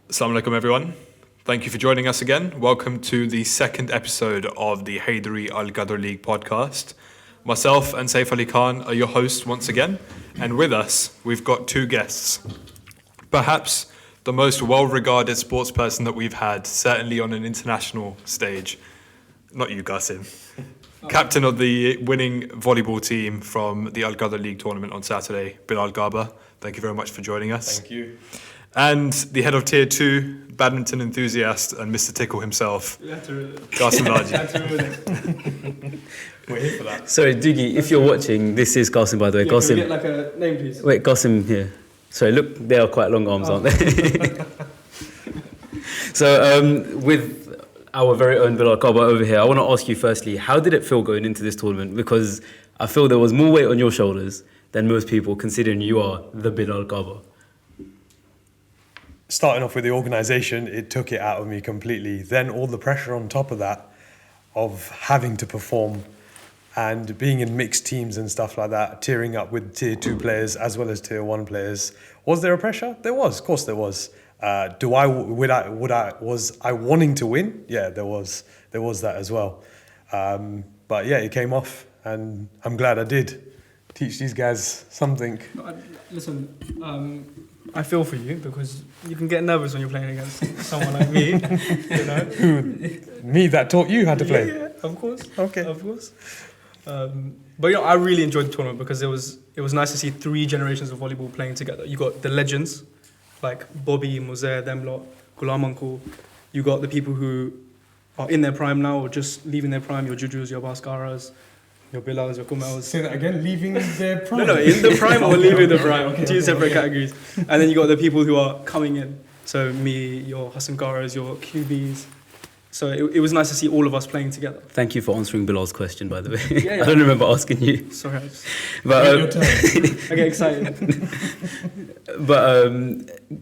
Assalamu alaikum everyone. Thank you for joining us again. Welcome to the second episode of the Hyderi Al-Qadr League podcast. Myself and Saif Ali Khan are your hosts once again, and with us we've got two guests. Perhaps the most well-regarded sports person that we've had, certainly on an international stage. Not you, Qasim. Captain of the winning volleyball team from the Al-Qadr League tournament on Saturday, Bilal Garba. Thank you very much for joining us. Thank you. And the head of Tier 2, badminton enthusiast and Mr. Tickle himself, Qasim Laji. We're here for that. Sorry, Doogie, if you're watching, this is Qasim, by the way. Yeah, Qasim. can we get like a name, please? Wait, Qasim here. Sorry, look, they are quite long arms, aren't they? So, with our very own Bilal Garba over here, I want to ask you firstly, how did it feel going into this tournament? Because I feel there was more weight on your shoulders than most people, considering you are the Bilal Garba. Starting off with the organisation, it took it out of me completely. Then all the pressure on top of that, of having to perform and being in mixed teams and stuff like that, tearing up with Tier 2 players as well as Tier 1 players. Was there a pressure? There was, of course there was. Was I wanting to win? Yeah, there was that as well. But yeah, it came off and I'm glad I did. Teach these guys something. Listen, I feel for you because you can get nervous when you're playing against someone like me, you know. Me that taught you how to play? Yeah, of course. Okay. Of course. But you know, I really enjoyed the tournament because it was nice to see three generations of volleyball playing together. You got the legends, like Bobby, Moser, them lot, Ghulam Uncle. You got the people who are in their prime now or just leaving their prime, your Jujus, your Baskaras, your Bilals, your Kumels. Say that again, leaving their prime? No, in the prime or leaving the prime. Okay, Two separate categories. And then you got the people who are coming in. So me, your Hassan Garas, your QBs. So it was nice to see all of us playing together. Thank you for answering Bilal's question, by the way. Yeah. I don't remember asking you. Sorry. But, Your turn. I get excited. but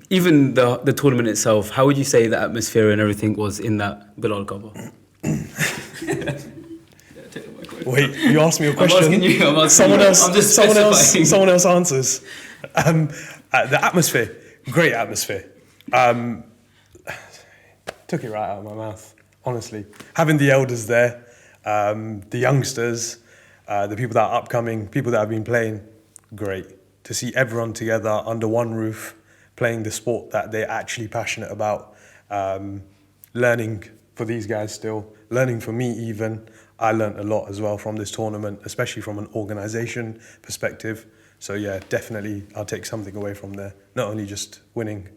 even the tournament itself, how would you say the atmosphere and everything was in that Bilal Garba? Wait, you asked me a question. I'm asking someone you. else. I'm just Someone else answers. The atmosphere, great atmosphere. Took it right out of my mouth, honestly. Having the elders there, the youngsters, the people that are upcoming, people that have been playing, great. To see everyone together under one roof, playing the sport that they're actually passionate about, learning for these guys still, learning for me even. I learned a lot as well from this tournament, especially from an organisation perspective. So yeah, definitely I'll take something away from there. Not only just winning,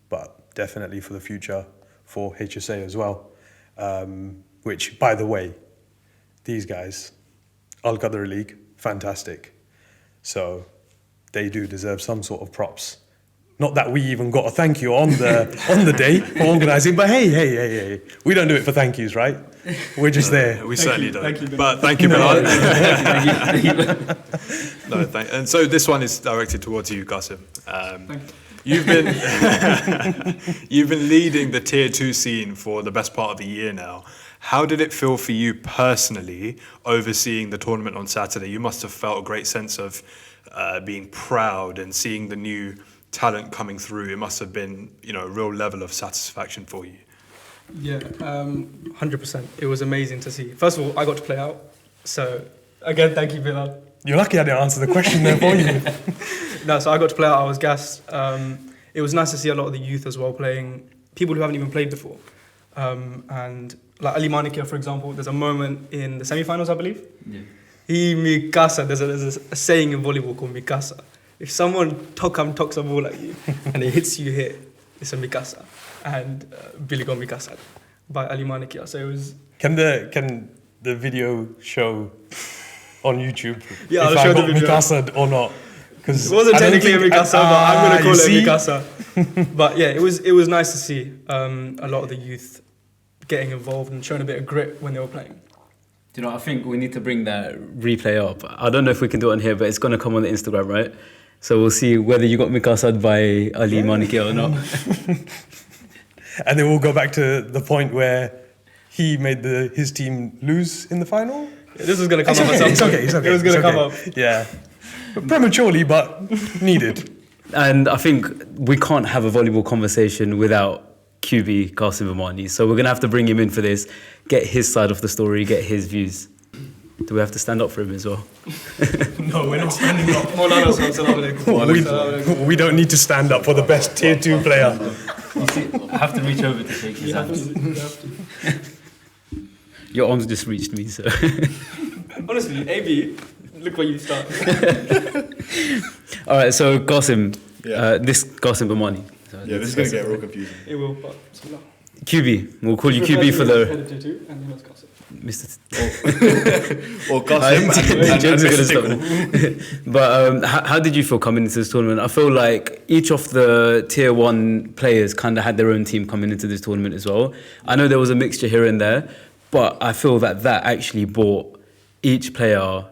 but definitely for the future for HSA as well. Which, by the way, these guys, Al-Qadr League, fantastic. So they do deserve some sort of props. Not that we even got a thank you on the day for organising, but hey, we don't do it for thank yous, right? We're just there. We certainly don't. Thank you, Bilal. But thank you, Bilal. Thank you. And so this one is directed towards you, Qasim. Thank You've been leading the Tier 2 scene for the best part of the year now. How did it feel for you personally overseeing the tournament on Saturday? You must have felt a great sense of being proud and seeing the new talent coming through. It must have been, a real level of satisfaction for you. Yeah, 100%. It was amazing to see. First of all, I got to play out. So again, thank you, Bilal. You're lucky I didn't answer the question there for you. No, so I got to play out. I was gassed. It was nice to see a lot of the youth as well playing, people who haven't even played before. And like Ali Manikia, for example, there's a moment in the semi-finals, I believe. Yeah. He mikasa. There's a saying in volleyball called mikasa. If someone talks a ball at you and it hits you here, it's a mikasa. And Billy got mikasa by Ali Manikia. So it was. Can the video show on YouTube Yeah, if I'll show I the got video. Mikasa or not? It wasn't technically a mikasa, but I'm going to call it you a see? mikasa. But yeah, it was nice to see a lot of the youth getting involved and showing a bit of grit when they were playing. Do you know, I think we need to bring that replay up. I don't know if we can do it on here, but it's going to come on the Instagram, right? So we'll see whether you got Mikasad by Ali Manikia or not. And then we'll go back to the point where he made his team lose in the final. Yeah, this was going to come up at some It's point. okay. It was going to come up. Yeah. Prematurely, but needed. And I think we can't have a volleyball conversation without QB, Qasim Amani. So we're going to have to bring him in for this, get his side of the story, get his views. Do we have to stand up for him as well? No, we're not standing up. We don't need to stand up for the best tier 2 player. You see, I have to reach over to shake his hand. Your arms just reached me, so. Honestly, AB, look where you start. All right, so Qasim, Yeah. this Qasim Amani. Yeah, this is going to get real confusing. It will, but bismillah. QB, we'll call you QB for the And then let's cast it. Mr. Or Qasim Jokes are gonna stop Mystical. now. But how did you feel coming into this tournament? I feel like each of the tier 1 players kind of had their own team coming into this tournament as well. I know there was a mixture here and there, but I feel that actually brought each player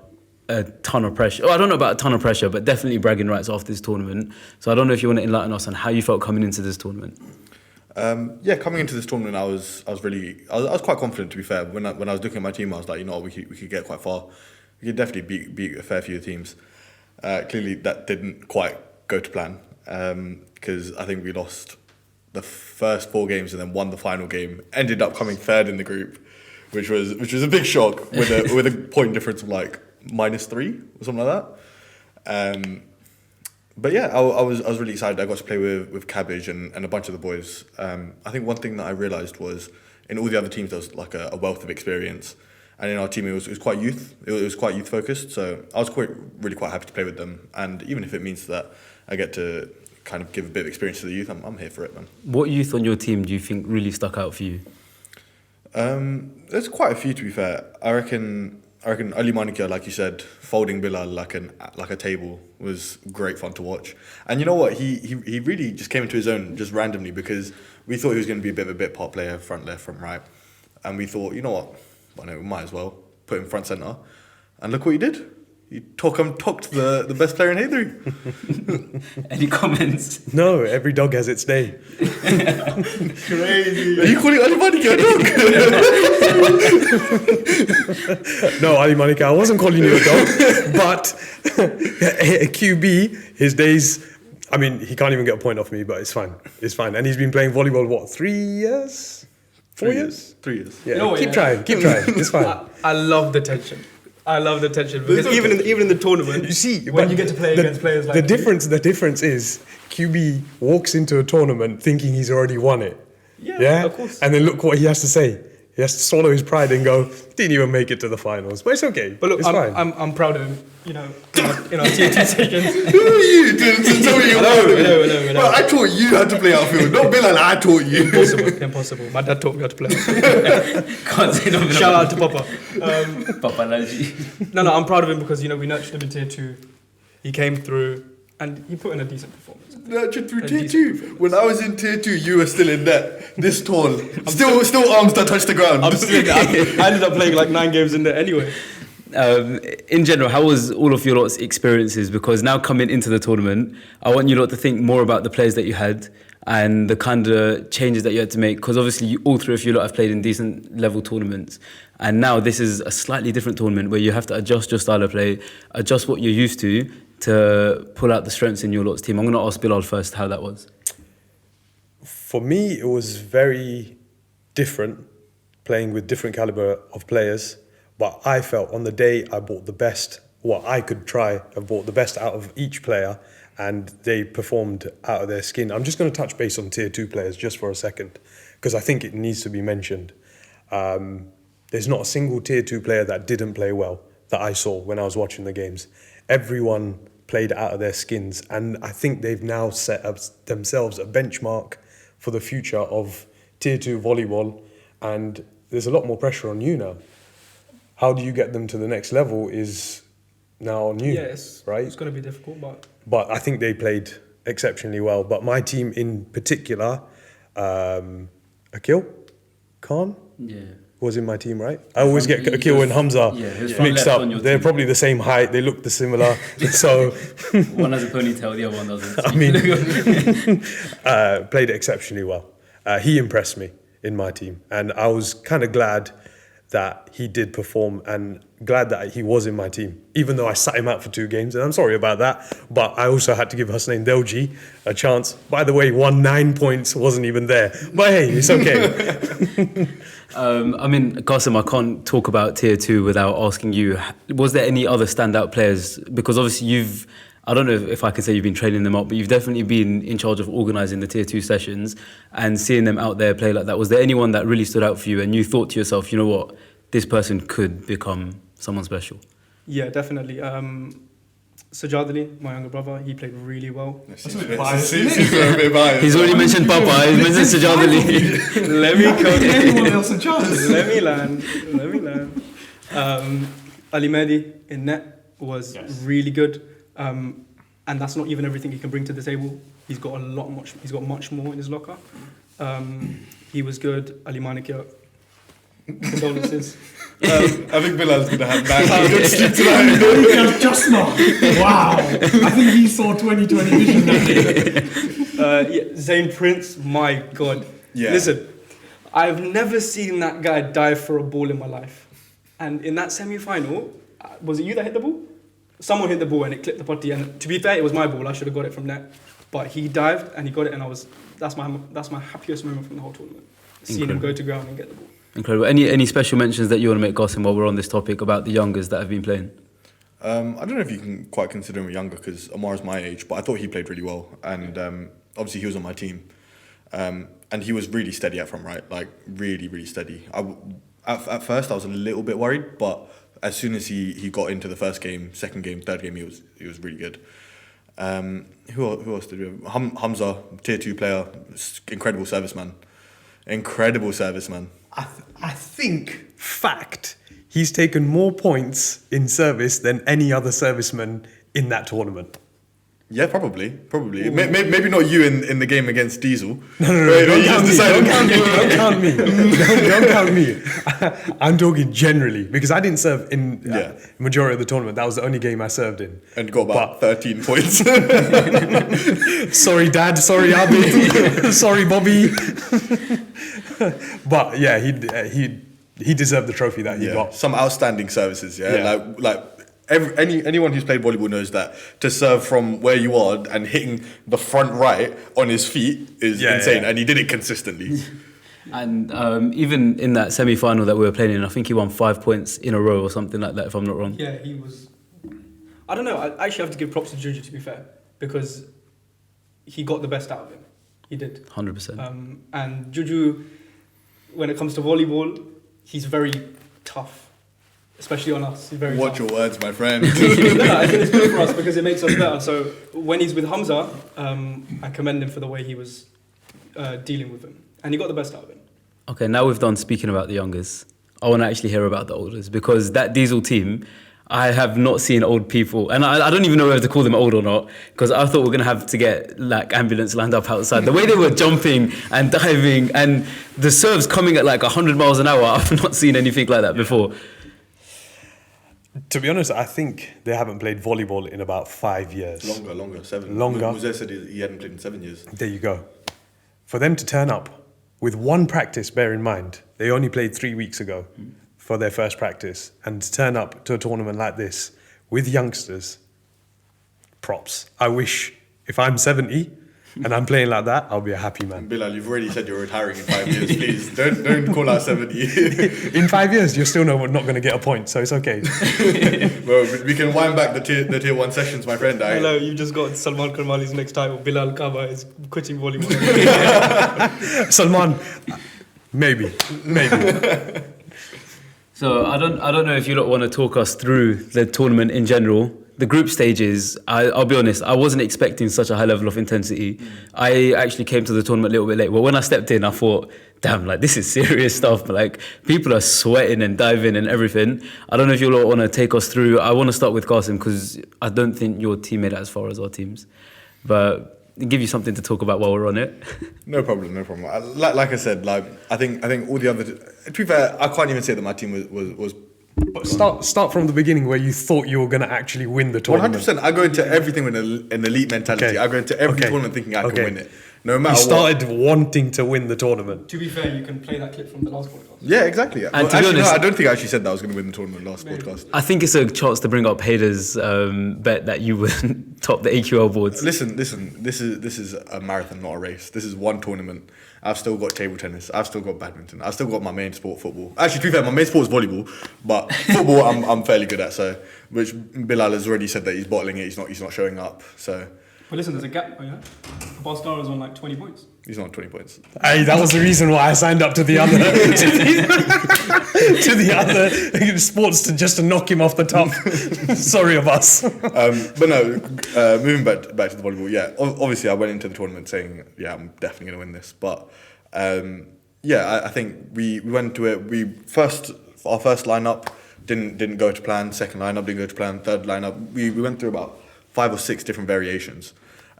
a ton of pressure. Oh, I don't know about a ton of pressure, but definitely bragging rights after this tournament. So I don't know if you want to enlighten us on how you felt coming into this tournament. Yeah, coming into this tournament, I was quite confident, to be fair. When I was looking at my team, I was like, we could get quite far. We could definitely beat a fair few teams. Clearly, that didn't quite go to plan because I think we lost the first 4 games and then won the final game. Ended up coming third in the group, which was a big shock with a point difference of like -3 or something like that. But yeah, I was really excited. I got to play with Cabbage and a bunch of the boys. I think one thing that I realised was in all the other teams there was like a wealth of experience, and in our team it was quite youth. It was quite youth focused. So I was really quite happy to play with them. And even if it means that I get to kind of give a bit of experience to the youth, I'm here for it, man. What youth on your team do you think really stuck out for you? There's quite a few, to be fair. I reckon Ali Manika, like you said, folding Bilal like a table was great fun to watch. And you know what? He really just came into his own just randomly because we thought he was going to be a bit of a bit part player, front left, front right, and we thought, you know what? I know we might as well put him front centre. And look what he did. He talked the best player in Hyderi. Any comments? No, every dog has its day. Crazy. Are you calling Ali Manika a dog? No, Ali Manika, I wasn't calling you a dog, but QB, his days, I mean, he can't even get a point off me, but it's fine. It's fine. And he's been playing volleyball, what, 3 years? 4 years? 3 years. Yeah, You know what, keep yeah. trying. It's fine. I love the tension. Because even in the tournament, You see, when but you get to play against players like the difference is QB walks into a tournament thinking he's already won it. Yeah, of course. And then look what he has to say. He has to swallow his pride and go, didn't even make it to the finals. But it's okay. But look, it's fine. I'm proud of him. In our tier 2 sessions. Who are you to tell me you're proud of me? No. Well, I taught you how to play outfield. Not Bilal, I taught you. Impossible. My dad taught me how to play. Can't say no. Shout out to Papa. Papa Laji. No, I'm proud of him because we nurtured him in tier 2. He came through and he put in a decent performance. Nurtured through A tier decent 2. When I was in tier 2, you were still in net. This tall. Still arms that touch the ground. I ended up playing like 9 games in there anyway. In general, how was all of your lot's experiences? Because now coming into the tournament, I want you lot to think more about the players that you had and the kind of changes that you had to make. Because obviously, all 3 of you lot have played in decent level tournaments. And now this is a slightly different tournament where you have to adjust your style of play, adjust what you're used to pull out the strengths in your lot's team. I'm going to ask Bilal first how that was. For me, it was very different playing with different caliber of players. But I felt on the day I brought the best, what I could try, I brought the best out of each player and they performed out of their skin. I'm just going to touch base on tier 2 players just for a second because I think it needs to be mentioned. There's not a single tier 2 player that didn't play well that I saw when I was watching the games. Everyone played out of their skins and I think they've now set up themselves a benchmark for the future of tier 2 volleyball, and there's a lot more pressure on you now. How do you get them to the next level is now on you, right? It's going to be difficult, but I think they played exceptionally well. But my team in particular, Akil Khan was in my team, right? I always get Akil and Hamza mixed up. They're probably the same height. They look similar. So one has a ponytail, the other one doesn't. I mean, played exceptionally well. He impressed me in my team, and I was kind of glad that he did perform and glad that he was in my team, even though I sat him out for 2 games, and I'm sorry about that. But I also had to give Hussein Delji a chance. By the way, won 9 points, wasn't even there. But hey, it's okay. I mean, Qasim, I can't talk about Tier 2 without asking you, was there any other standout players? Because obviously I don't know if I can say you've been training them up, but you've definitely been in charge of organising the Tier 2 sessions and seeing them out there play like that. Was there anyone that really stood out for you and you thought to yourself, you know what, this person could become someone special? Yeah, definitely. Sajad Ali, my younger brother, he played really well. Seems a bit biased. He's already mentioned Papa, he's mentioned Sajad Ali. Let me go. Anyone else a chance? Let me land. Ali Mehdi in net was really good. And that's not even everything he can bring to the table. He's got much more in his locker. He was good. Ali Manikia, condolences. I think Bilal's going to have 9 hours of sleep tonight. Just not. Wow. I think he saw 20/20 vision that day. Zayn Prince, my God. Yeah. Listen, I've never seen that guy dive for a ball in my life. And in that semi-final, was it you that hit the ball? Someone hit the ball and it clipped the potty. And to be fair, it was my ball. I should have got it from net. But he dived and he got it, and that's my happiest moment from the whole tournament. Seeing him go to ground and get the ball. Incredible. Any special mentions that you want to make, Qasim, while we're on this topic about the youngers that have been playing? I don't know if you can quite consider him younger because Amar's my age, but I thought he played really well. And obviously he was on my team. And he was really steady up front, right? Like, really, really steady. At first, I was a little bit worried, but as soon as he got into the first game, second game, third game, he was really good. Who else did we have? Hamza, Tier 2 player, incredible serviceman. I think, fact, he's taken more points in service than any other serviceman in that tournament. Yeah, probably. Maybe not you in the game against Diesel. No, don't count me. Don't count me. I'm talking generally, because I didn't serve in majority of the tournament. That was the only game I served in. And got about 13 points. Sorry, Dad. Sorry, Abi. Sorry, Bobby. But yeah, he deserved the trophy that he got. Some outstanding services, like anyone who's played volleyball knows that to serve from where you are and hitting the front right on his feet is insane, and he did it consistently. And even in that semi-final that we were playing in, I think he won 5 points in a row or something like that, if I'm not wrong. Yeah, he was. I don't know. I actually have to give props to Juju, to be fair, because he got the best out of him. He did. 100%. And Juju, when it comes to volleyball, he's very tough. Especially on us. He's very Watch tough. your words, my friend. No, I think it's good for us because it makes us better. So when he's with Hamza, I commend him for the way he was dealing with him. And he got the best out of him. Okay, now we've done speaking about the youngers. I want to actually hear about the olders, because that Diesel team, I have not seen old people, and I don't even know whether to call them old or not, because I thought we were going to have to get like ambulance lined up outside. The way they were jumping and diving and the serves coming at like 100 miles an hour, I've not seen anything like that before. To be honest, I think they haven't played volleyball in about 5 years. Longer, 7. Longer. Muzeh said he hadn't played in 7 years. There you go. For them to turn up with one practice, bear in mind, they only played 3 weeks ago for their first practice, and to turn up to a tournament like this with youngsters, props. I wish if I'm 70 and I'm playing like that, I'll be a happy man. Bilal, you've already said you're retiring in 5 years. Please don't call out 70. In 5 years, you're still not going to get a point, so it's okay. Well, we can wind back the tier 1 sessions, my friend. Hello, you just got Salman Karmali's next title. Bilal Kaba is quitting volleyball. Salman, maybe. So I don't know if you lot want to talk us through the tournament in general. The group stages, I'll be honest, I wasn't expecting such a high level of intensity. I actually came to the tournament a little bit late. Well, when I stepped in, I thought, damn, like this is serious stuff. Like people are sweating and diving and everything. I don't know if you lot want to take us through. I want to start with Qasim because I don't think your team made it as far as our teams. But give you something to talk about while we're on it. No problem. Like I said, like I think all the other. To be fair, I can't even say that my team was. But start from the beginning where you thought you were going to actually win the tournament. 100%. I go into everything with an elite mentality. Okay. I go into every Okay. tournament thinking I can Okay. win it. No matter He started wanting to win the tournament. To be fair, you can play that clip from the last podcast. Yeah, exactly. And to be actually, honest- no, I don't think I actually said that I was going to win the tournament last podcast. I think it's a chance to bring up Haider's bet that you would top the AQL boards. Listen. This is a marathon, not a race. This is one tournament. I've still got table tennis. I've still got badminton. I've still got my main sport, football. Actually, to be fair, my main sport is volleyball, but football I'm fairly good at. So, which Bilal has already said that he's bottling it. He's not showing up. So But listen, there's a gap. Oh, yeah, Barcelona is on like 20 points. he's not on 20 points. Hey, that was the reason why I signed up to the other to the other sports to knock him off the top. Sorry of us. But no, moving back to the volleyball. Yeah, obviously I went into the tournament saying, yeah, I'm definitely going to win this. But I think we went to it. Our first lineup didn't go to plan. Second lineup didn't go to plan. Third lineup, we went through about 5 or 6 different variations.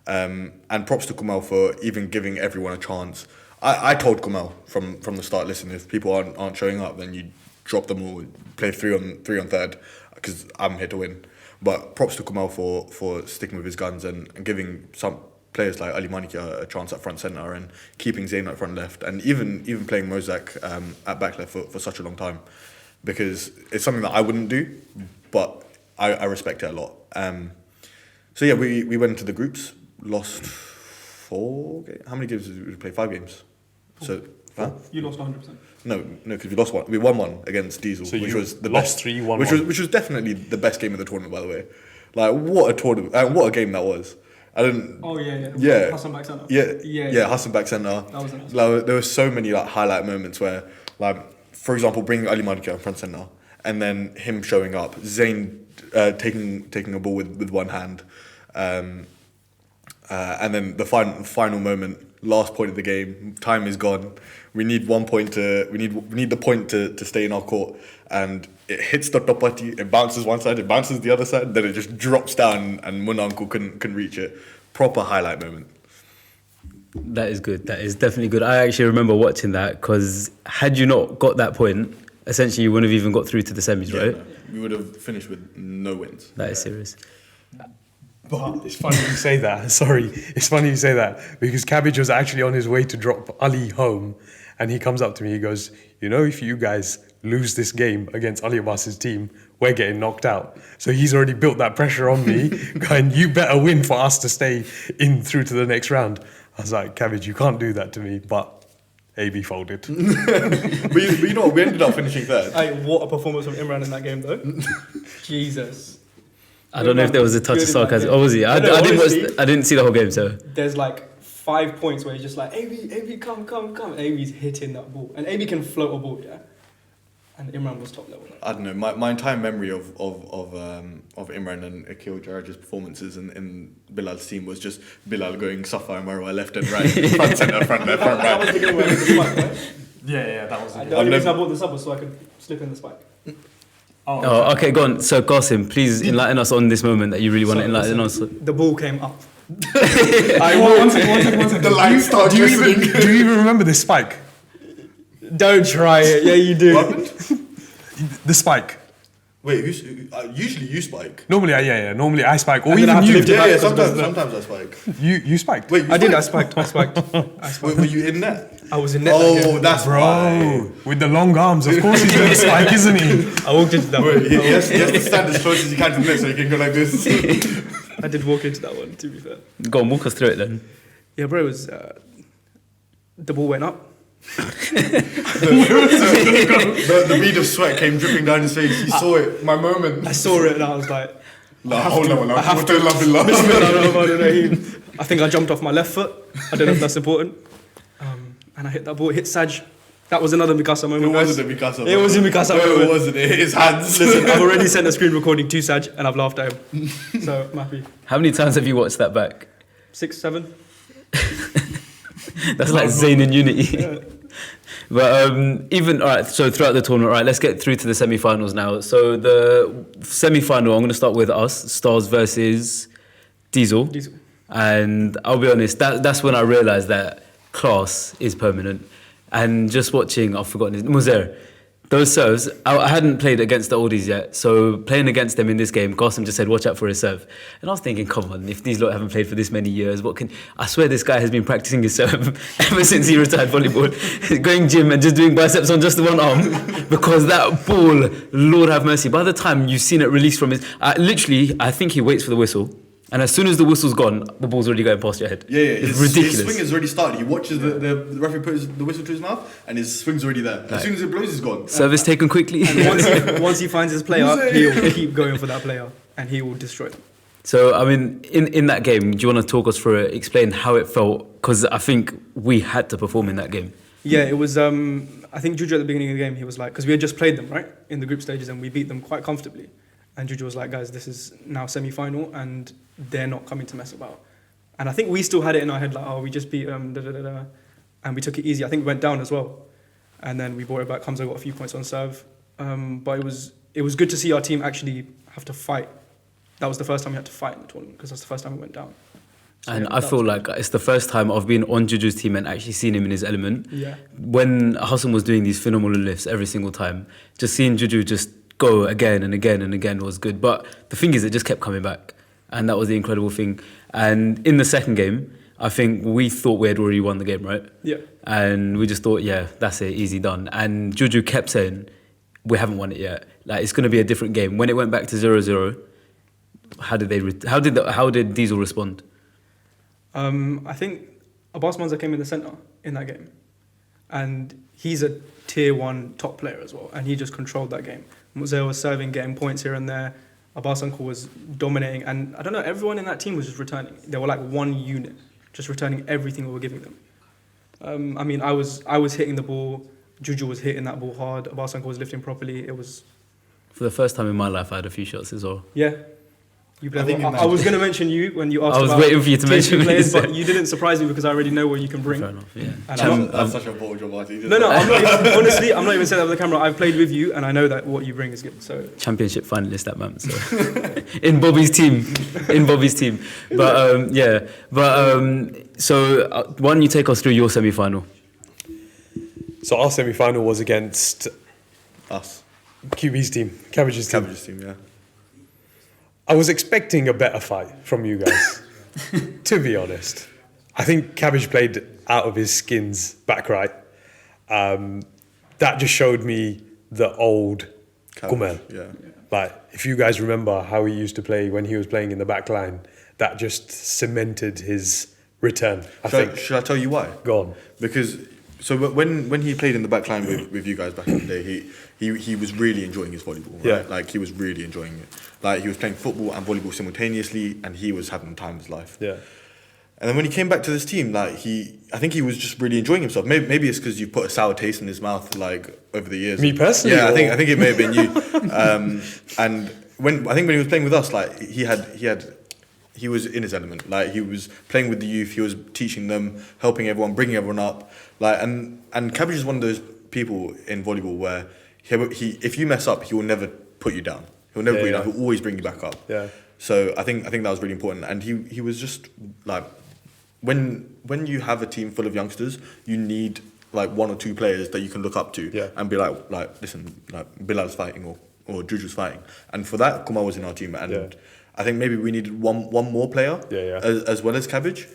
And props to Kumail for even giving everyone a chance. I told Kumail from the start, listen, if people aren't showing up, then you drop them all, play three on third, because I'm here to win. But props to Kumail for sticking with his guns and giving some players like Ali Maniki a chance at front centre and keeping Zayn at front left, and even playing Mozak at back left for such a long time, because it's something that I wouldn't do, but I respect it a lot. So yeah, we went into the groups, lost 4 games. How many games did we play? 5 games. So You lost 100%. no, because we lost one. We won one against Diesel, So which you was the lost best. 3, won which 1. was definitely the best game of the tournament, by the way. Like what a tournament! What a game that was. I didn't. Oh yeah. Yeah. Hassan back centre. Yeah. Hassan back centre. That was a nice Like, there were so many like highlight moments where, like, for example, bringing Ali Maniki front centre and then him showing up, Zayn taking a ball with one hand, and then the final moment, last point of the game. Time is gone. We need 1 point we need the point to stay in our court, and it hits the topati. It bounces one side, it bounces the other side, then it just drops down, and Munanku couldn't reach it. Proper highlight moment. That is good. That is definitely good. I actually remember watching that because had you not got that point, essentially you wouldn't have even got through to the semis, right? No, we would have finished with no wins. That is serious. But it's funny you say that. Sorry, it's funny you say that because Cabbage was actually on his way to drop Ali home, and he comes up to me. He goes, if you guys lose this game against Ali Abbas's team, we're getting knocked out. So he's already built that pressure on me, going, you better win for us to stay in through to the next round. I was like, Cabbage, you can't do that to me. But AB folded. But you know what? We ended up finishing third. What a performance from Imran in that game, though. Jesus. I don't know if there was a touch of Good in that sarcasm. game. Obviously, I honestly, didn't see the whole game, so There's like 5 points where he's just like, AB, come. AB's hitting that ball. And AB can float a ball, yeah? And Imran was top level. I don't know. My entire memory of Imran and Akil Jaraj's performances in Bilal's team was just Bilal going Safa and Marwa left and right, front centre, front left, front That was right. the game where he was the spike, right? Yeah, that was The only reason I bought the sub was so I could slip in the spike. Oh, okay, go on. So, Qasim, please enlighten us on this moment that you really want to enlighten us. The ball came up. One second. The lights start do you even remember this spike? Don't try it. Yeah, you do. What happened? The spike. Wait, usually you spike. Normally, Normally I spike, or And then I even have to you. lift it back. Sometimes I spike. You spiked. Wait, you I did. I spiked? spiked. Were you in net? I was in net. that Oh, game. that's why. Bro, with the long arms, of course he's gonna spike, isn't he? I walked into that Wait, one. he has to stand as close as he can to the net so he can go like this. I did walk into that one, to be fair. Go on, walk us through it then. Yeah, bro, it was... the ball went up. The bead of sweat came dripping down his face. He saw it. My moment. I saw it and I was like... I have to. I think I jumped off my left foot. I don't know if that's important. And I hit that ball. It hit Saj. That was another Mikasa moment. It guys. wasn't a Mikasa. It was a Mikasa No, moment. it wasn't. It hit his hands. Listen, I've already sent a screen recording to Saj and I've laughed at him. So I'm happy. How many times have you watched that back? 6, 7. That's like Zayn and Unity. But even, all right, so throughout the tournament, all right, let's get through to the semi-finals now. So the semi-final, I'm going to start with us, Stars versus Diesel. Diesel. And I'll be honest, that's when I realised that class is permanent. And just watching, I've forgotten his Muzer, Those serves, I hadn't played against the oldies yet, so playing against them in this game, Gossam just said, watch out for his serve. And I was thinking, come on, if these lot haven't played for this many years, I swear this guy has been practicing his serve ever since he retired volleyball, going gym and just doing biceps on just the one arm, because that ball, Lord have mercy, by the time you've seen it released from his, I think he waits for the whistle. And as soon as the whistle's gone, the ball's already going past your head. Yeah. It's ridiculous. His swing has already started. He watches the referee put the whistle to his mouth, and his swing's already there. As soon as it blows, it's gone. Service taken quickly. And once he finds his player, he'll keep going for that player, and he will destroy them. So, I mean, in that game, do you want to talk us through it, explain how it felt? Because I think we had to perform in that game. Yeah, it was, I think Juju at the beginning of the game, he was like, because we had just played them, right, in the group stages, and we beat them quite comfortably. And Juju was like, guys, this is now semi-final, and they're not coming to mess about. And I think we still had it in our head, like, oh, we just beat and we took it easy. I think we went down as well. And then we brought it back. Hamza got a few points on serve. But it was good to see our team actually have to fight. That was the first time we had to fight in the tournament, because that's the first time we went down. So, And yeah, I feel like it's the first time I've been on Juju's team and actually seen him in his element. Yeah. When Hassan was doing these phenomenal lifts every single time, just seeing Juju just go again and again and again was good. But the thing is, it just kept coming back. And that was the incredible thing. And in the second game, I think we thought we had already won the game, right? Yeah. And we just thought, yeah, that's it, easy done. And Juju kept saying, we haven't won it yet. Like, it's going to be a different game. When it went back to 0-0, how did Diesel respond? I think Abbas Manza came in the centre in that game. And he's a tier 1 top player as well. And he just controlled that game. Moselle was serving, getting points here and there. Abbas Uncle was dominating, and I don't know, everyone in that team was just returning. They were like one unit, just returning everything we were giving them. I mean, I was hitting the ball, Juju was hitting that ball hard, Abbas Uncle was lifting properly. It was... For the first time in my life, I had a few shots as well. Yeah. I was going to mention you when you asked I was about waiting for you to mention players, me. but you didn't surprise me because I already know what you can bring. Fair enough, yeah. And That's such a bold job, Marty. No, I'm not even, honestly, I'm not even saying that with the camera. I've played with you, and I know that what you bring is good. So Championship finalist, that man. So in Bobby's team. So why don't you take us through your semi-final? So our semi-final was against Us. QB's team, Cabbage's team. Cabbage's team, yeah. I was expecting a better fight from you guys, to be honest. I think Cabbage played out of his skins back right. That just showed me the old Kumel. Yeah. Like, if you guys remember how he used to play when he was playing in the back line, that just cemented his return, I think. Should I tell you why? Go on. Because so when he played in the back line with you guys back in the day, he was really enjoying his volleyball, right? Yeah. Like, he was really enjoying it. Like, he was playing football and volleyball simultaneously, and he was having the time of his life. Yeah. And then when he came back to this team, like, I think he was just really enjoying himself. Maybe it's because you've put a sour taste in his mouth, like, over the years. Me personally? Yeah, or? I think it may have been you. And when he was playing with us, like, he was in his element. Like, he was playing with the youth, he was teaching them, helping everyone, bringing everyone up. Like, and Cabbage is one of those people in volleyball where he if you mess up, he will never put you down. He'll never put you down. He'll always bring you back up. Yeah. So I think that was really important. And he was just like, when you have a team full of youngsters, you need like one or two players that you can look up to and be like listen, like Bilal's fighting or Juju's fighting. And for that, Kumar was in our team, and I think maybe we needed one more player as well as Cabbage.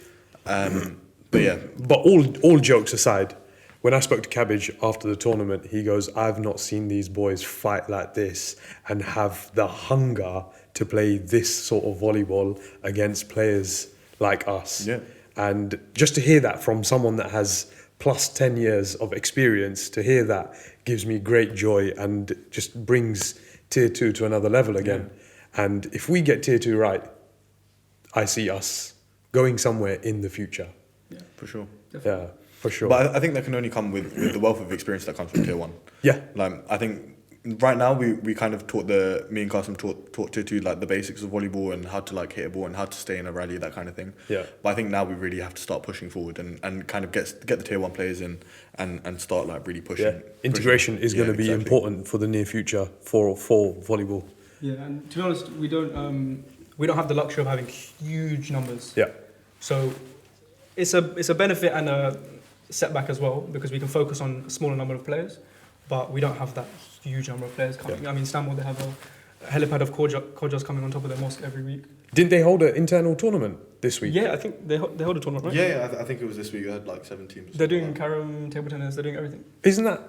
But yeah. But all jokes aside, when I spoke to Cabbage after the tournament, he goes, I've not seen these boys fight like this and have the hunger to play this sort of volleyball against players like us. Yeah. And just to hear that from someone that has plus 10 years of experience, to hear that gives me great joy and just brings tier 2 to another level again. Yeah. And if we get tier 2 right, I see us going somewhere in the future. Yeah, for sure. Yeah, for sure. But I think that can only come with the wealth of experience that comes from tier 1. Yeah. Like, I think right now we kind of taught me and Qasim taught tier 2 like the basics of volleyball and how to like hit a ball and how to stay in a rally, that kind of thing. Yeah. But I think now we really have to start pushing forward and kind of get the tier 1 players in and start like really pushing. Yeah. Integration is going to be important for the near future for volleyball. Yeah, and to be honest, we don't have the luxury of having huge numbers. Yeah. So it's a benefit and a setback as well, because we can focus on a smaller number of players. but we don't have that huge number of players coming. I mean, Stanmore, they have a helipad of Kodjas coming on top of their mosque every week. Didn't they hold an internal tournament this week? Yeah, I think they hold a tournament, right? Yeah, I think it was this week. They had like 7 teams. They're doing carom, table tennis, they're doing everything. Isn't that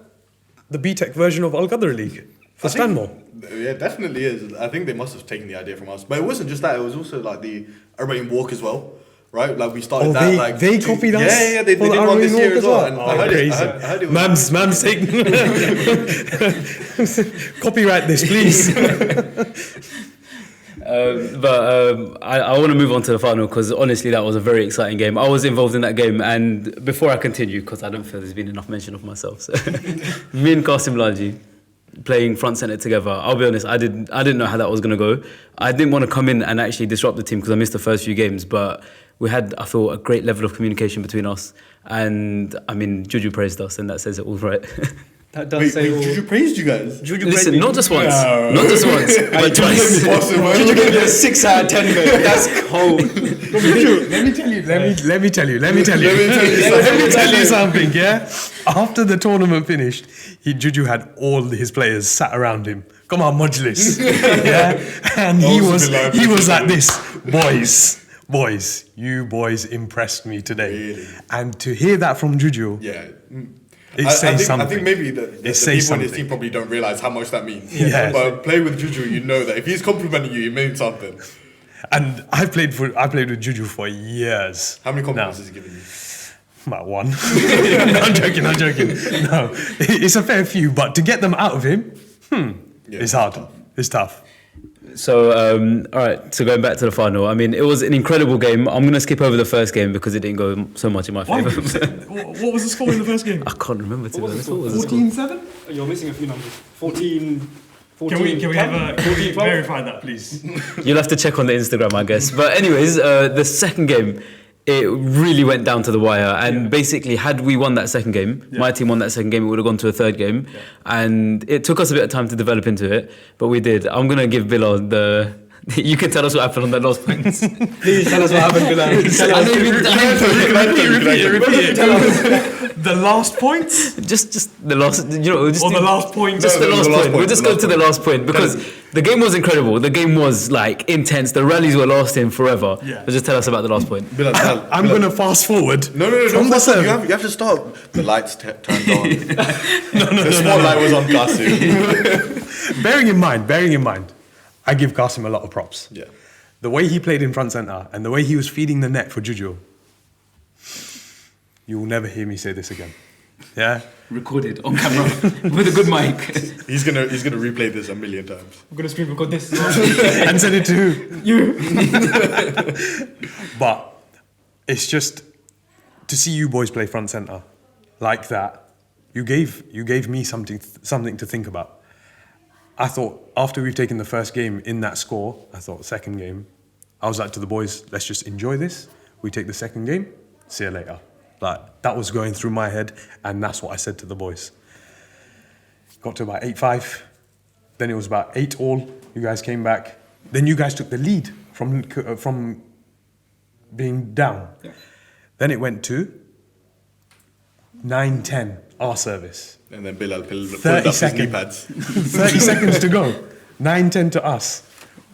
the BTEC version of Al-Qadr League for Stanmore? Yeah, it definitely is. I think they must have taken the idea from us. But it wasn't just that, it was also like the Arabian Walk as well. Right? Like we started they copied us? Yeah, they for did the one this Arabian year Walk as well. as And well? I heard Crazy. I heard it was Mam's taking... Copyright this, please. I want to move on to the final because honestly that was a very exciting game. I was involved in that game, and before I continue, because I don't feel there's been enough mention of myself, so me and Qasim Laji playing front centre together. I'll be honest, I didn't know how that was going to go. I didn't want to come in and actually disrupt the team because I missed the first few games, but we had, I feel, a great level of communication between us, and I mean Juju praised us, and that says it all, right? That does say all. Juju praised you guys. Juju Listen, praised not me. just once, not just once, but twice. Juju gave me a 6 out of 10, mate. That's cold. Let me tell you something, yeah? After the tournament finished, Juju had all his players sat around him. Come on, Mujlis. Yeah? And he was like this. Boys, you boys impressed me today. Really? And to hear that from Juju, Yeah. it says something. I think maybe the people in his something. team probably don't realise how much that means. Yeah. But play with Juju, you know that if he's complimenting you, it means something. And I played with Juju for years. How many compliments has he given you? About one. No, I'm joking. No, it's a fair few, but to get them out of him, it's hard. It's tough. So, all right, so going back to the final, I mean, it was an incredible game. I'm going to skip over the first game because it didn't go so much in my favour. What was the score in the first game? I can't remember, to be honest. What was the score? 14-7? You're missing a few numbers. 14. Can we 10, have 14, 12? verify that, please? You'll have to check on the Instagram, I guess. But anyways, the second game, it really went down to the wire. And basically, had we won that second game, my team won that second game, it would have gone to a third game. Yeah. And it took us a bit of time to develop into it, but we did. I'm going to give Bilal the... You can tell us what happened on that last point. Please tell us what happened, Bilal. Repeat it. The last point? Just the last, you know, just Or the last point? Just the last point. We'll just go to the last point point. because the game was incredible. The game was like intense. The rallies were lasting forever. Yeah. But just tell us about the last point. I'm going to fast forward. No. From the serve. You have to start. The lights turned on. The spotlight was on Qasim. Bearing in mind, I give Qasim a lot of props. Yeah. The way he played in front centre and the way he was feeding the net for Juju, you will never hear me say this again. Yeah? Recorded on camera with a good mic. He's gonna replay this a million times. I'm going to screen record this. And send it to You. But it's just to see you boys play front centre like that. You gave me something to think about. I thought after we've taken the first game in that score, I thought second game, I was like to the boys, let's just enjoy this. We take the second game, see you later. Like that was going through my head, and that's what I said to the boys. Got to about 8-5, then it was about 8-all. You guys came back. Then you guys took the lead from being down. Yeah. Then it went to 9-10, our service. And then Bilal pulled 30 up his knee seconds. pads. 30 seconds to go. 9-10 to us.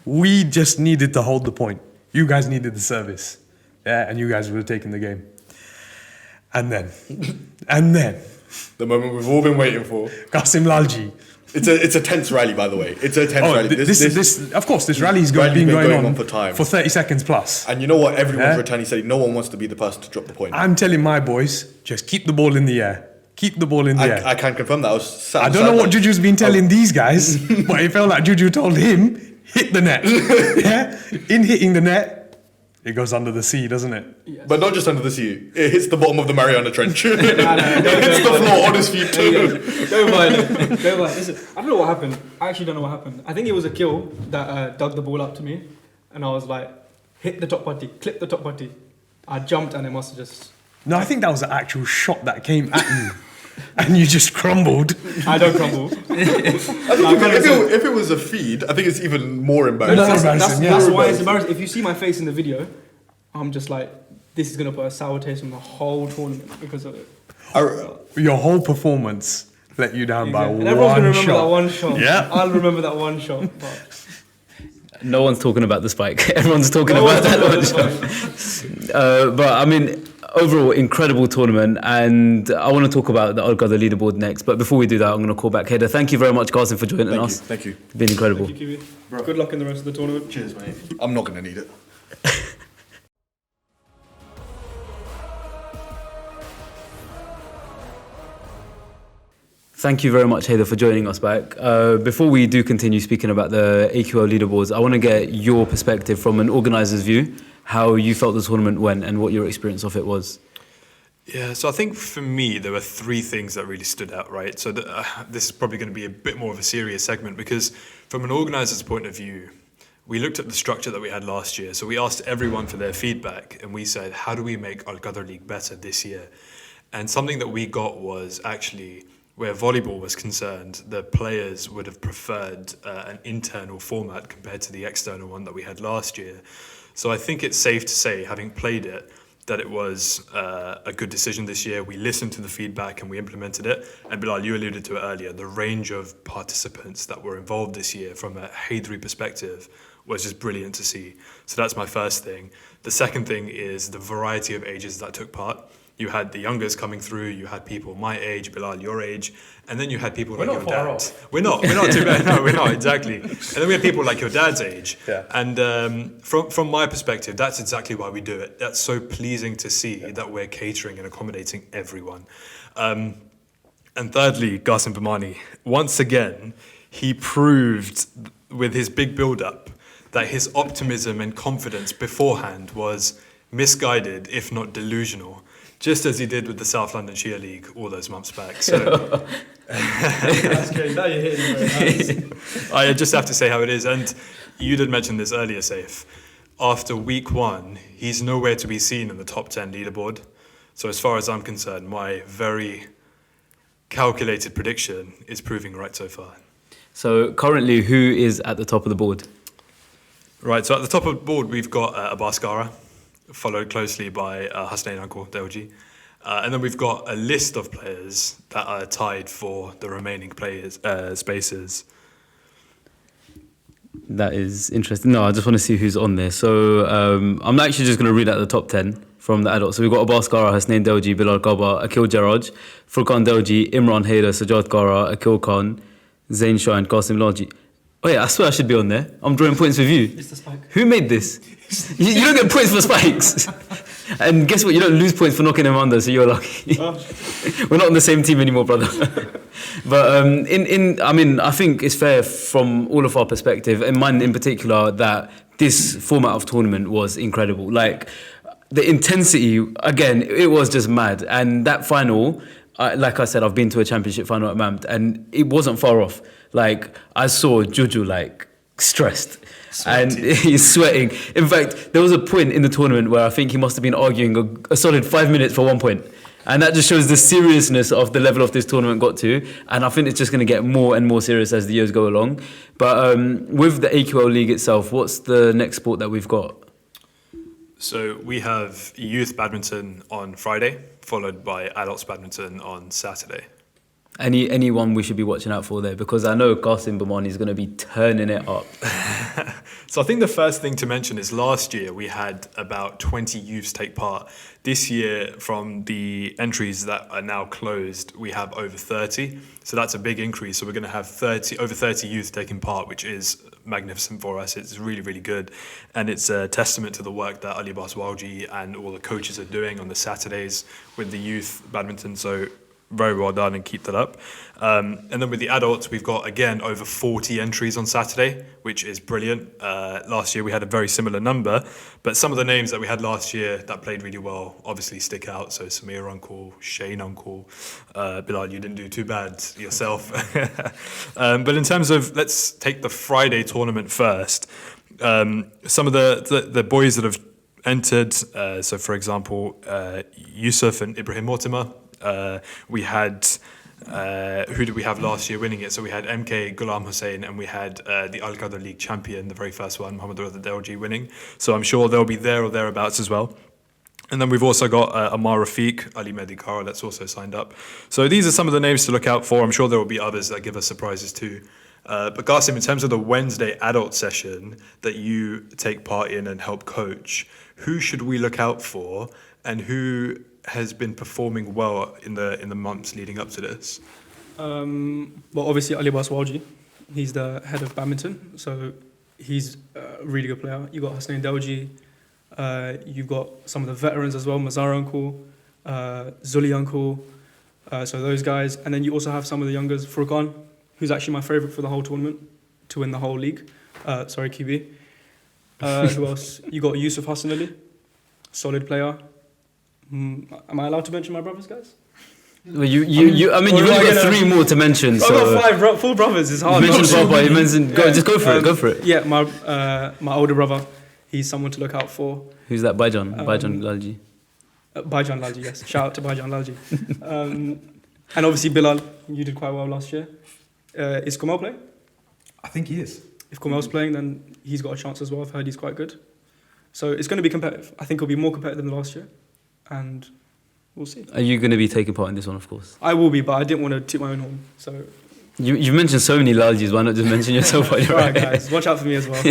We just needed to hold the point. You guys needed the service. Yeah, and you guys would have taken the game. And then, The moment we've all been waiting for. Qasim Lalji. It's a tense rally, by the way. It's a tense rally. Of course, this rally's rally's been been going going on on for time. for 30 seconds plus. And you know what? Everyone's Yeah. returning saying no one wants to be the person to drop the point. I'm telling my boys, just keep the ball in the air. Keep the ball in the air. I can confirm that. I was sat I don't know what Juju's been telling these guys, but it felt like Juju told him, hit the net. Yeah? In hitting the net, it goes under the sea, doesn't it? Yes. But not just under the sea. It hits the bottom of the Mariana Trench. It hits Don't the floor on his feet too. Don't mind. Listen, I don't know what happened. I actually don't know what happened. I think it was a kill that dug the ball up to me, and I was like, hit the top putty, clip the top putty. I jumped and it must have just... No, I think that was an actual shot that came at you. And you just crumbled. I don't crumble. If it was a feed, I think it's even more embarrassing. That's why it's embarrassing. If you see my face in the video, I'm just like, this is going to put a sour taste on the whole tournament because of it. Your whole performance, let you down by And everyone's one gonna remember that shot. one shot. Yeah. I'll remember that one shot. But No one's talking about the spike. Everyone's talking No about one's that talking one about shot. But I mean, overall, incredible tournament. And I want to talk about the Al-Qadr leaderboard next. But before we do that, I'm going to call back Hyderi. Thank you very much, Qasim, for joining us. Thank you. It's been incredible. thank you, Kiwi. Good luck in the rest of the tournament. Cheers, mate. I'm not going to need it. Thank you very much, Hyderi, for joining us back. Before we do continue speaking about the AQL leaderboards, I want to get your perspective from an organiser's view, how you felt the tournament went and what your experience of it was. Yeah, so I think for me, there were three things that really stood out, right? So this is probably going to be a bit more of a serious segment because from an organiser's point of view, we looked at the structure that we had last year. So we asked everyone for their feedback and we said, how do we make Al-Qadr League better this year? And something that we got was actually, where volleyball was concerned, the players would have preferred an internal format compared to the external one that we had last year. So I think it's safe to say, having played it, that it was a good decision this year. We listened to the feedback and we implemented it. And Bilal, you alluded to it earlier, the range of participants that were involved this year from a Hyderi perspective was just brilliant to see. So that's my first thing. The second thing is the variety of ages that took part. You had the youngers coming through, you had people my age, Bilal, your age, and then you had people like your dad. We're not too bad. No, we're not, exactly. And then we had people like your dad's age. Yeah. And from my perspective, that's exactly why we do it. That's so pleasing to see that we're catering and accommodating everyone. And thirdly, Qasim Bamani, once again, he proved with his big build-up that his optimism and confidence beforehand was misguided, if not delusional. Just as he did with the South London Shia League all those months back. So That's great. Now you're hitting me. Nice. I just have to say how it is. And you did mention this earlier, Saif. After week one, he's nowhere to be seen in the top 10 leaderboard. So as far as I'm concerned, my very calculated prediction is proving right so far. So currently, who is at the top of the board? Right, so at the top of the board, we've got Abbas Gara, followed closely by Hasnain Uncle Delji. And then we've got a list of players that are tied for the remaining players spaces. That is interesting. No, I just want to see who's on there. So I'm actually just going to read out the top 10 from the adults. So we've got Abbas Gara, Hasnain Delji, Bilal Kaba, Akil Jarraj, Furqan Delji, Imran Haider, Sajjad Gara, Akil Khan, Zain Shah and Qasim Laji. Oh yeah, I swear I should be on there. I'm drawing points with you. It's the spike. Who made this? You don't get points for spikes. And guess what? You don't lose points for knocking them under, so you're lucky. We're not on the same team anymore, brother. But I think it's fair from all of our perspective, and mine in particular, that this format of tournament was incredible. Like, the intensity, again, it was just mad. And that final, like I said, I've been to a championship final at Mamt, and it wasn't far off. Like, I saw Juju, like, stressed. And he's sweating. In fact, there was a point in the tournament where I think he must have been arguing a solid 5 minutes for 1 point. And that just shows the seriousness of the level of this tournament got to. And I think it's just going to get more and more serious as the years go along. But with the AQL League itself, what's the next sport that we've got? So we have youth badminton on Friday, followed by adults badminton on Saturday. Anyone we should be watching out for there? Because I know Qasim Bamani is going to be turning it up. So I think the first thing to mention is last year we had about 20 youths take part. This year, from the entries that are now closed, we have over 30. So that's a big increase. So we're going to have over 30 youth taking part, which is magnificent for us. It's really, really good. And it's a testament to the work that Ali Baswalji and all the coaches are doing on the Saturdays with the youth badminton. So very well done and keep that up. And then with the adults, we've got, again, over 40 entries on Saturday, which is brilliant. Last year we had a very similar number, but some of the names that we had last year that played really well obviously stick out. So Samir Uncle, Shane Uncle, Bilal, you didn't do too bad yourself. But in terms of, let's take the Friday tournament first. Some of the boys that have entered, so for example, Yusuf and Ibrahim Mortimer. We had, who did we have last year winning it? So we had MK Ghulam Hussain and we had the Al-Qadr League champion, the very first one, Mohammad Reza Delji winning. So I'm sure they'll be there or thereabouts as well. And then we've also got Amar Rafiq, Ali Medikara, that's also signed up. So these are some of the names to look out for. I'm sure there will be others that give us surprises too. But Qasim, in terms of the Wednesday adult session that you take part in and help coach, who should we look out for, and who has been performing well in the months leading up to this? Well, obviously Ali Baswaji, he's the head of badminton, so he's a really good player. You got Hussein Delji, you've got some of the veterans as well, Mazar Uncle, Zuli Uncle, so those guys, and then you also have some of the youngers, Furqan, who's actually my favourite for the whole tournament to win the whole league. QB. Who else? You got Yusuf Hassan Ali, solid player. Am I allowed to mention my brothers, guys? Well, you've only got 3 more to mention. I've So got 4 brothers. It's hard. you mentioned Baba, you mentioned. Just go for it. Yeah, my older brother. He's someone to look out for. Who's that? Baijan Lalji. Baijan Lalji, yes. Shout out to Baijan Lalji. And obviously Bilal, you did quite well last year. Is Kumail playing? I think he is. If Kumail's playing, then he's got a chance as well. I've heard he's quite good. So it's going to be competitive. I think it'll be more competitive than last year. And we'll see. Are you going to be taking part in this one, of course? I will be, but I didn't want to toot my own horn. So, You've mentioned so many Laljis, why not just mention yourself? alright, guys, watch out for me as well.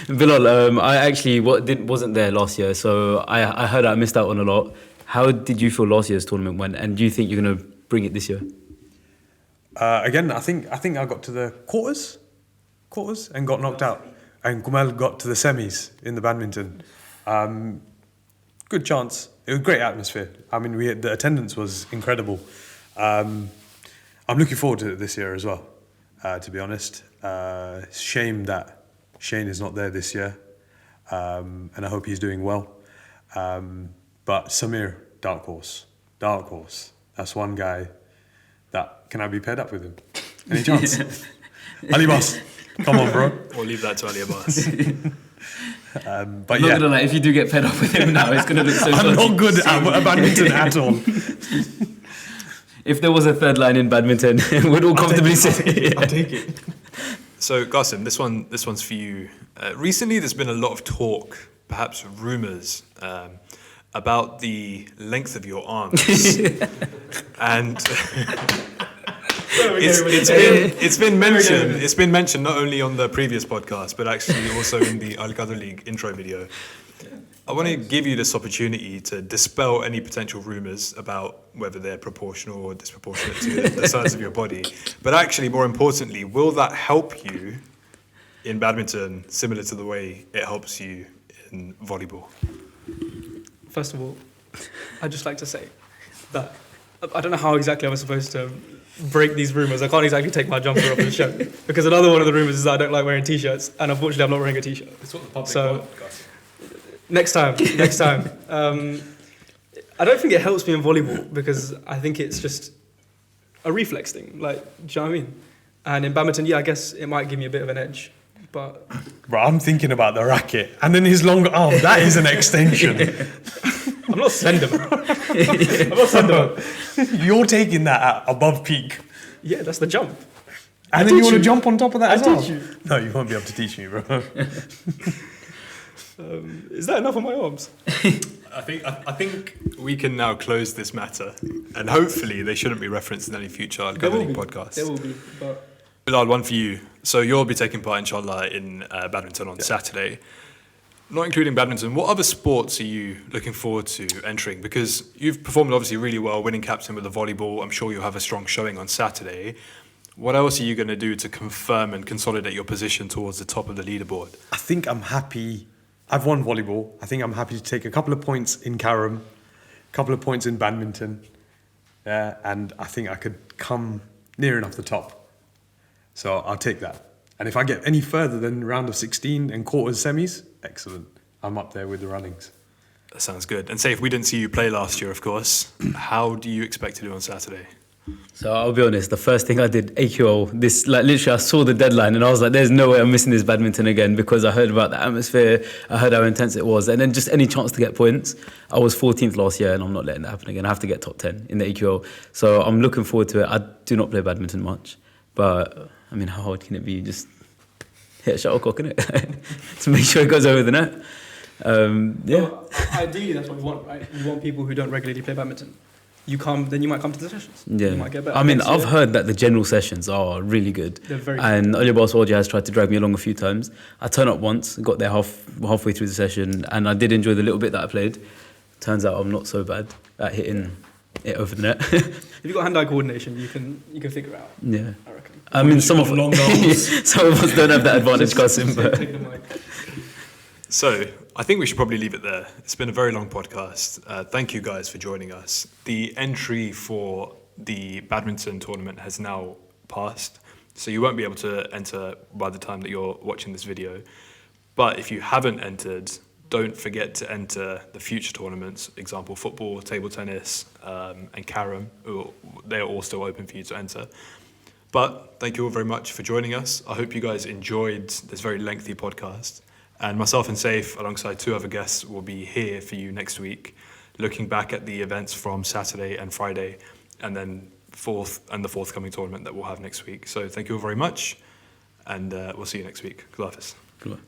Bilal, I actually wasn't there last year, so I heard I missed out on a lot. How did you feel last year's tournament went, and do you think you're going to bring it this year? Again, I think I got to the quarters, and got knocked out. And Kumail got to the semis in the badminton. Good chance. It was a great atmosphere. I mean, the attendance was incredible. I'm looking forward to it this year as well, to be honest. Shame that Shane is not there this year, and I hope he's doing well. But Samir, dark horse. That's one guy that, can I be paired up with him? Any chance? Ali Abbas, come on, bro. We'll leave that to Ali Abbas. But I'm not yeah, gonna lie, if you do get fed up with him now, it's gonna look so I'm dodgy. not good at badminton at all. If there was a third line in badminton, we'd all comfortably sit. I'll take it. So Qasim, this one's for you. Recently, there's been a lot of talk, perhaps rumours, about the length of your arms, and it's been mentioned. It's been mentioned not only on the previous podcast, but actually also in the Al-Qadr League intro video. I want to give you this opportunity to dispel any potential rumours about whether they're proportional or disproportionate to the size of your body. But actually, more importantly, will that help you in badminton similar to the way it helps you in volleyball? First of all, I'd just like to say that I don't know how exactly I was supposed to break these rumours. I can't exactly take my jumper off the show because another one of the rumours is that I don't like wearing t-shirts, and unfortunately I'm not wearing a t-shirt. It's what the public So next time. I don't think it helps me in volleyball because I think it's just a reflex thing. Like, do you know what I mean? And in badminton, yeah, I guess it might give me a bit of an edge, but Bro, I'm thinking about the racket and then his long arm. That is an extension. I'm not Slenderman. You're taking that at above peak. Yeah, that's the jump. And then you want to jump on top of that I as well? teach you. No, you won't be able to teach me, bro. Is that enough on my arms? I think we can now close this matter, and hopefully they shouldn't be referenced in any future Al-Qadr League podcasts. There will be, but Bilal, one for you. So you'll be taking part, inshallah, in badminton on Saturday. Not including badminton, what other sports are you looking forward to entering? Because you've performed obviously really well, winning captain with the volleyball. I'm sure you'll have a strong showing on Saturday. What else are you going to do to confirm and consolidate your position towards the top of the leaderboard? I think I'm happy. I've won volleyball. I think I'm happy to take a couple of points in carom, a couple of points in badminton. And I think I could come near enough the top. So I'll take that. And if I get any further than round of 16 and quarters semis, excellent. I'm up there with the runnings. That sounds good. And say if we didn't see you play last year, of course, how do you expect to do on Saturday? So I'll be honest, the first thing I did, AQL, literally I saw the deadline and I was like, there's no way I'm missing this badminton again because I heard about the atmosphere, I heard how intense it was, and then just any chance to get points. I was 14th last year and I'm not letting that happen again. I have to get top 10 in the AQL. So I'm looking forward to it. I do not play badminton much, but I mean, how hard can it be? Just hit a shuttlecock, innit? To make sure it goes over the net. Yeah. I ideally, that's what we want, right? You want people who don't regularly play badminton. You come, then you might come to the sessions. Yeah. You might get better. I mean, Next I've year, heard that the general sessions are really good. They're very good. And Volleyball Soldier has tried to drag me along a few times. I turned up once, got there halfway through the session, and I did enjoy the little bit that I played. Turns out I'm not so bad at hitting it over the net. If you've got hand-eye coordination, you can figure it out. Yeah. I reckon. I mean, some of long arms. some of us don't have that advantage, Qasim, but Take the mic. So I think we should probably leave it there. It's been a very long podcast. Thank you guys for joining us. The entry for the badminton tournament has now passed, so you won't be able to enter by the time that you're watching this video. But if you haven't entered, don't forget to enter the future tournaments, example football, table tennis, and carom. They're all still open for you to enter. But thank you all very much for joining us. I hope you guys enjoyed this very lengthy podcast. And myself and Saif, alongside two other guests, will be here for you next week, looking back at the events from Saturday and Friday, and then the forthcoming tournament that we'll have next week. So thank you all very much, and we'll see you next week. Good luck. Good luck.